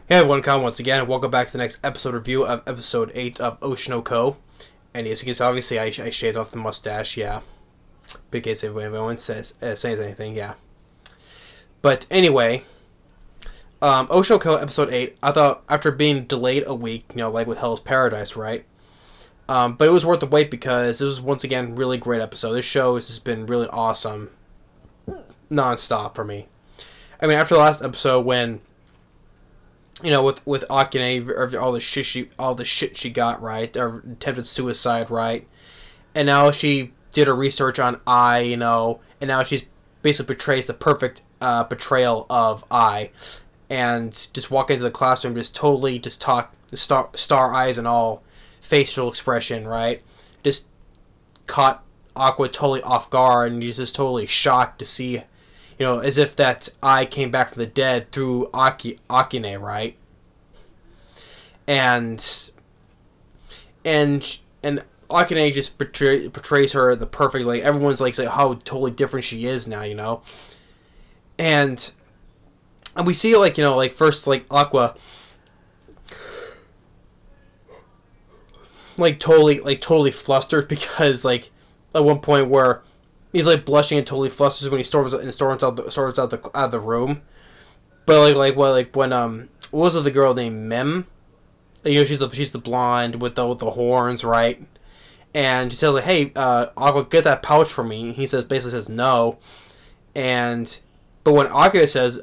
Hey everyone, Con once again, and welcome back to the next episode review of episode 8 of Oshi. And as you can see, obviously I shaved off the mustache, yeah. In case everyone says anything, yeah. But anyway, Oshi episode 8, I thought after being delayed a week, like with Hell's Paradise, right? But it was worth the wait because it was once again really great episode. This show has just been really awesome, non-stop for me. I mean, after the last episode when with Akane, all the shit she got right, or attempted suicide, right, and now she did her research on and now she's basically portrays the perfect portrayal of and just walk into the classroom, just totally just talk star eyes and all facial expression, right, just caught Aqua totally off guard, and he's just totally shocked to see. As if that came back from the dead through Akane, right? And Akane just portrays her the perfect, like, everyone's like how totally different she is now, and we see first Aqua totally flustered because at one point where he's blushing and totally flusters when he storms out the room. But when what was it, the girl named Mem? She's the blonde with the horns, right? And she says "Hey, Aqua, get that pouch for me." He basically says no, but when Akane says,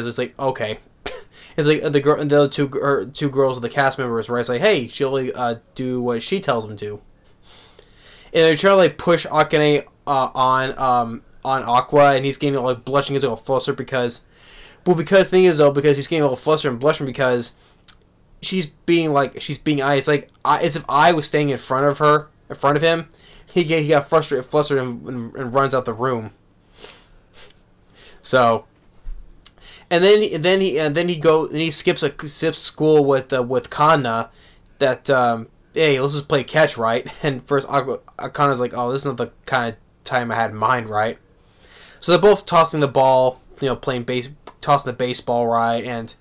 it's like, okay. It's like the other two girls of the cast members, right? It's like, hey, she'll do what she tells him to. And they're trying to push Akane on Aqua, and he's getting blushing, he's a little flustered because the thing is because he's getting a little flustered and blushing because she's being it's like as if I was staying in front of him. He got flustered and runs out the room. So, and then he skips school with Kanna that. Hey, let's just play catch, right? And first, Kanna's like, oh, this is not the kind of time I had in mind, right? So they're both tossing the ball, tossing the baseball, right? And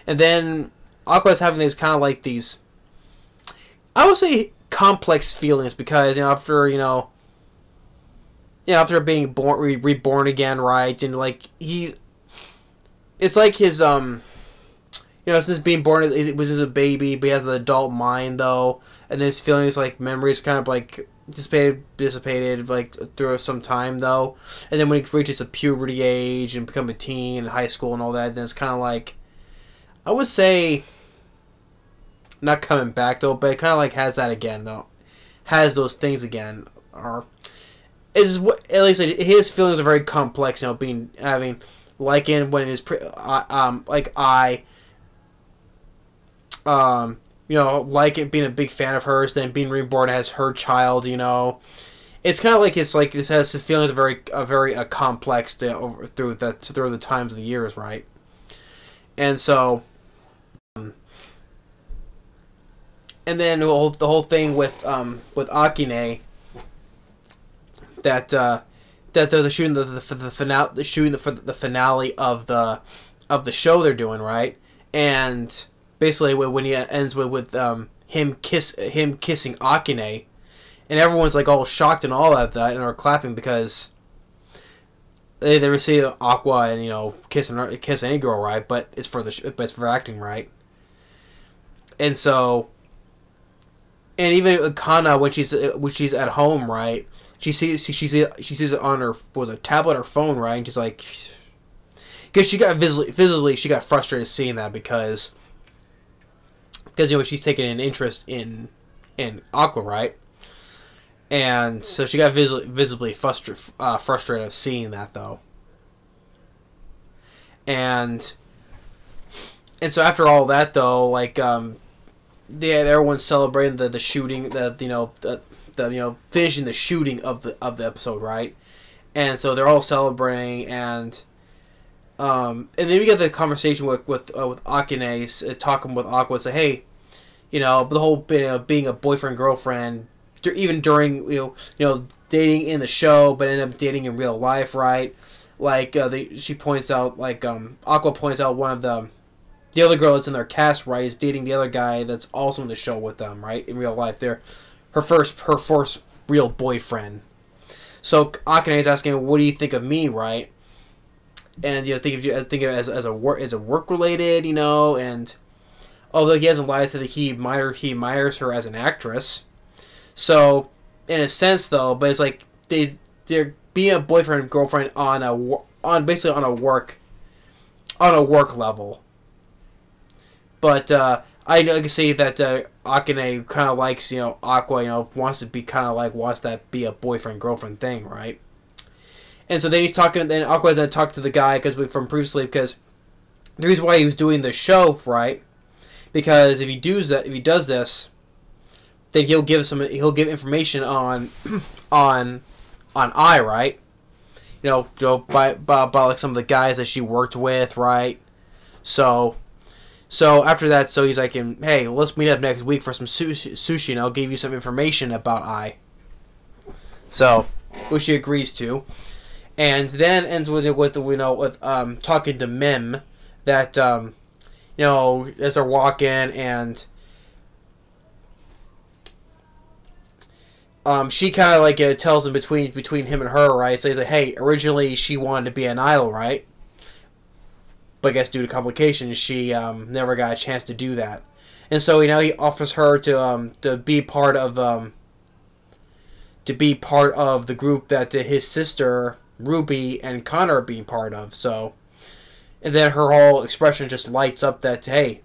then Aqua's having these kind of these, I would say, complex feelings because after being reborn again, right? And it's like his since being born, it was as a baby, but he has an adult mind though, and his feelings, memories, kind of dissipated through some time though, and then when he reaches the puberty age and become a teen in high school and all that, then it's kind of I would say, not coming back though, but it kind of has that again though, has those things again, or is what at least his feelings are very complex. Having when his being a big fan of hers, then being reborn as her child, it's kind of this has his feelings are very complex through the times of the years, right? And so, and then the whole thing with Akane that they're shooting the finale of the show they're doing, right? And basically, when he ends with him kissing Akane, and everyone's all shocked and all of that, and are clapping because they never see Aqua and kiss any girl, right? But it's for acting, right? And so, and even Kanna when she's at home, right? She sees it on her tablet or phone, right? And she's because she got visibly she got frustrated seeing that because she's taking an interest in Aqua, right? And so she got visibly frustrated of seeing that though. And so after all that though, everyone's celebrating the shooting, finishing the shooting of the episode, right? And so they're all celebrating, and then we get the conversation with Akane, talking with Aqua, say, hey, the whole being a boyfriend girlfriend, even during dating in the show, but end up dating in real life, right? She points out, Aqua points out one of the the other girl that's in their cast, right, is dating the other guy that's also in the show with them, right, in real life. They're her first real boyfriend. So Akane is asking, "What do you think of me?" Right, and think of you as a work related, and although he hasn't lied, said that he admires her as an actress. So in a sense, though, but it's like they're being a boyfriend and girlfriend basically on a work level. But I can see that Akane kind of likes Aqua, wants to be wants that be a boyfriend girlfriend thing, right? And so then he's talking. Then Aqua's gonna talk to the guy from previously, because the reason why he was doing the show, right? Because if he does this, then he'll give information on I, right? By like some of the guys that she worked with, right? So after that, so he's like, "Hey, let's meet up next week for some sushi, and I'll give you some information about I." So Oshi agrees to, and then ends with talking to Mim, that as they're walking, and she kind of like tells him between him and her, right? So he's like, "Hey, originally she wanted to be an idol, right? But I guess due to complications, she never got a chance to do that." And so he offers her to be part of the group that his sister Ruby and Connor are being part of. So, and then her whole expression just lights up that, hey,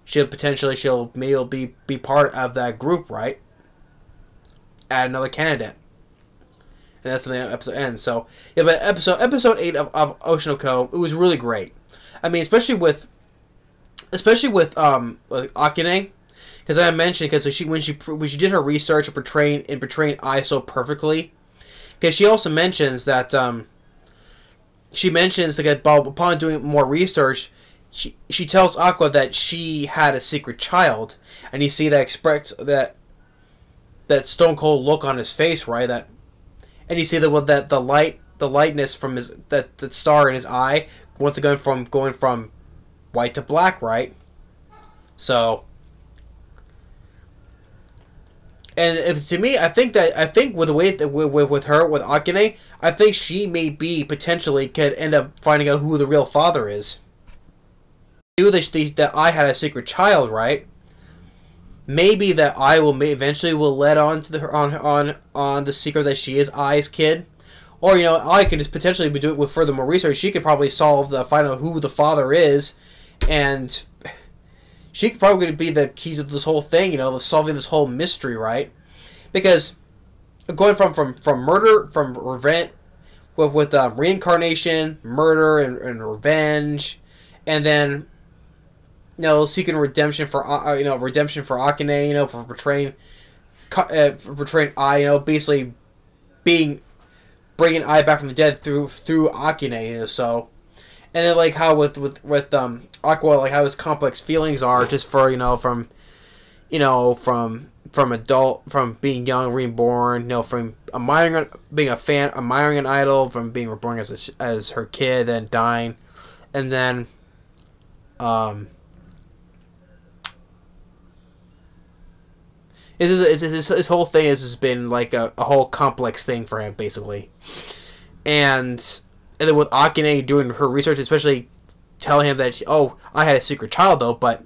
she'll maybe be part of that group, right? Add another candidate. And that's when the episode ends. So yeah, but episode 8 of Oshinoko, it was really great. I mean, especially with Akane, because I mentioned, because when she did her research and portraying Ai so perfectly, because she also mentions that upon doing more research, she tells Aqua that she had a secret child, and you see that stone cold look on his face, right? And you see that the lightness from that star in his eye, once again going from white to black, right? So, and to me, I think with the way that with Akane, I think she may be potentially could end up finding out who the real father is. Knew that I had a secret child, right? Maybe that I eventually will let on to on the secret that she is Ai's kid, or I could just potentially be doing with further more research. She could probably find out who the father is, and she could probably be the keys of this whole thing. Solving this whole mystery, right? Because going from murder, from revenge, with reincarnation, murder, and revenge, and then seeking redemption for Akane, for portraying Ai, basically bringing Ai back from the dead through Akane, so, and then like how with Aqua, like how his complex feelings are just for from being young, reborn, from admiring an idol, from being reborn as her kid, then dying, and then his whole thing has been like a whole complex thing for him, basically. And then with Akane doing her research, especially telling him that, I had a secret child, though, but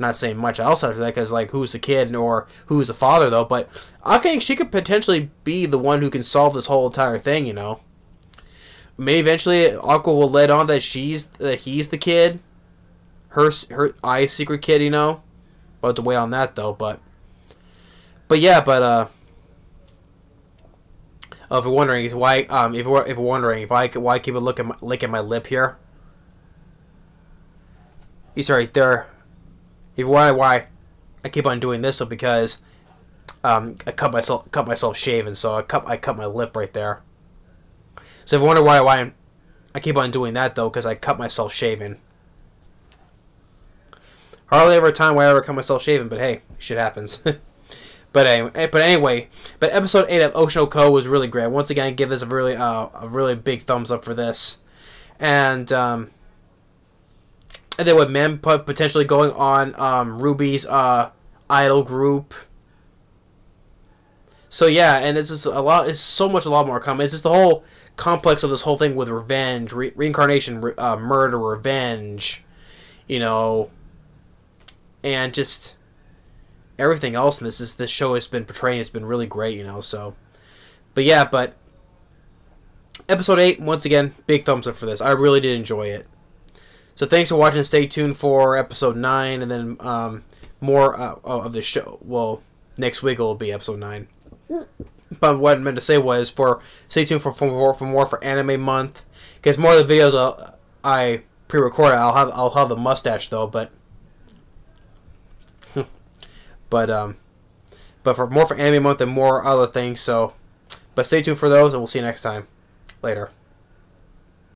not saying much else after that, because, like, who's the kid or who's the father, though. But Akane, she could potentially be the one who can solve this whole entire thing, Maybe eventually Aqua will let on that he's the kid. Her Ai's secret kid, We'll have to wait on that, though, But yeah, if you're wondering why, why I keep a lick at my lip here, he's right there. If you're wondering why I keep on doing this, so because I cut myself shaving, so I cut my lip right there. So if you wonder why I keep on doing that, though, because I cut myself shaving. Hardly ever a time where I ever cut myself shaving, but hey, shit happens. But anyway, episode 8 of Oshinoko was really great. Once again, I give this a really big thumbs up for this, and and then with Men potentially going on Ruby's idol group. So yeah, and it's just a lot. It's so much, a lot more coming. It's just the whole complex of this whole thing with revenge, reincarnation, murder, revenge, you know, and just everything else. And this show has been portraying. It's been really great, you know. So, but yeah, but episode 8, once again, big thumbs up for this. I really did enjoy it. So thanks for watching. Stay tuned for episode 9, and then more of the show. Well, next week it will be episode 9. But what I meant to say was, stay tuned for more for Anime Month, because more of the videos I pre-recorded. I'll have the mustache though, but for more for Anime Month and more other things. So, but stay tuned for those, and we'll see you next time. Later.